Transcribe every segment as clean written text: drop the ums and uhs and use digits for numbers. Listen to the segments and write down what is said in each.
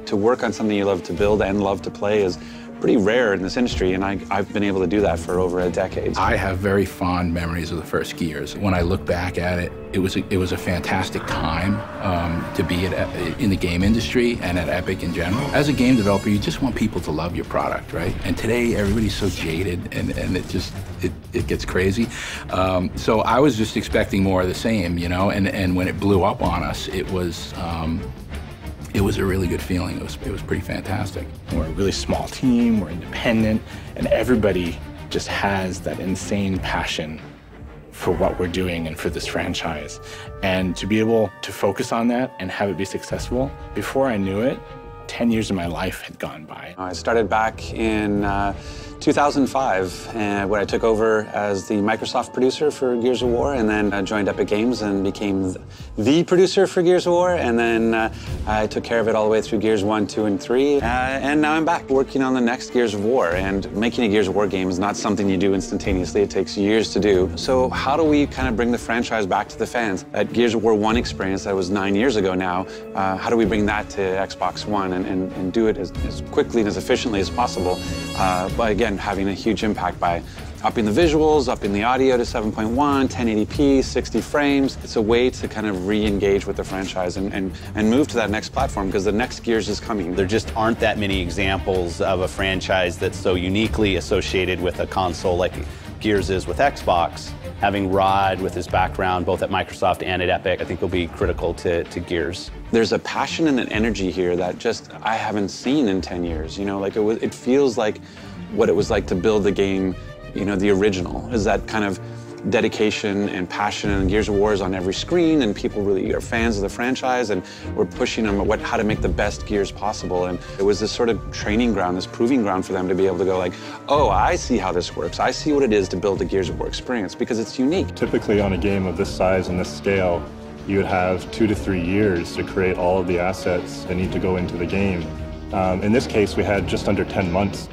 To work on something you love to build and love to play is pretty rare in this industry, and I've been able to do that for over a decade. I have very fond memories of the first Gears. When I look back at it, it was a fantastic time to be in the game industry and at Epic in general. As a game developer, you just want people to love your product, right? And today, everybody's so jaded, and it gets crazy. So I was just expecting more of the same, you know, and when it blew up on us, it was a really good feeling. It was pretty fantastic. We're a really small team, we're independent, and everybody just has that insane passion for what we're doing and for this franchise. And to be able to focus on that and have it be successful, before I knew it, 10 years of my life had gone by. I started back in 2005 when I took over as the Microsoft producer for Gears of War, and then joined Epic Games and became the producer for Gears of War, and then I took care of it all the way through Gears 1, 2, and 3, and now I'm back working on the next Gears of War. And making a Gears of War game is not something you do instantaneously. It takes years to do. So how do we kind of bring the franchise back to the fans? That Gears of War 1 experience that was 9 years ago now, how do we bring that to Xbox One and do it as quickly and as efficiently as possible, but again, having a huge impact by upping the visuals, upping the audio to 7.1, 1080p, 60 frames. It's a way to kind of re-engage with the franchise and move to that next platform, because the next Gears is coming. There just aren't that many examples of a franchise that's so uniquely associated with a console like Gears is with Xbox. Having Rod with his background both at Microsoft and at Epic, I think will be critical to Gears. There's a passion and an energy here that just I haven't seen in 10 years. You know, like it feels like what it was like to build the game, you know, the original. Is that kind of dedication and passion, and Gears of War is on every screen, and people really are fans of the franchise, and we're pushing them how to make the best Gears possible. And it was this sort of training ground, this proving ground for them to be able to go like, oh, I see how this works. I see what it is to build a Gears of War experience, because it's unique. Typically on a game of this size and this scale, you would have 2 to 3 years to create all of the assets that need to go into the game. In this case, we had just under 10 months.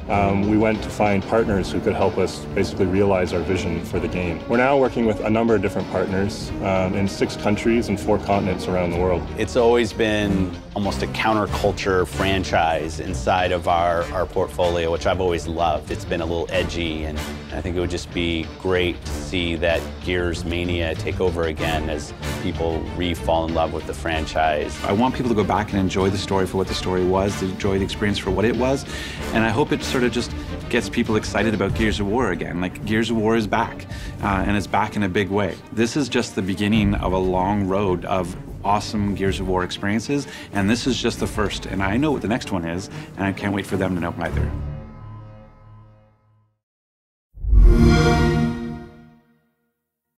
We went to find partners who could help us basically realize our vision for the game. We're now working with a number of different partners in 6 countries and 4 continents around the world. It's always been almost a counterculture franchise inside of our portfolio, which I've always loved. It's been a little edgy, and I think it would just be great to see that Gears mania take over again as people re-fall in love with the franchise. I want people to go back and enjoy the story for what the story was, to enjoy the experience for what it was, and I hope it sort of just gets people excited about Gears of War again. Like, Gears of War is back, and it's back in a big way. This is just the beginning of a long road of awesome Gears of War experiences, and this is just the first, and I know what the next one is, and I can't wait for them to know either.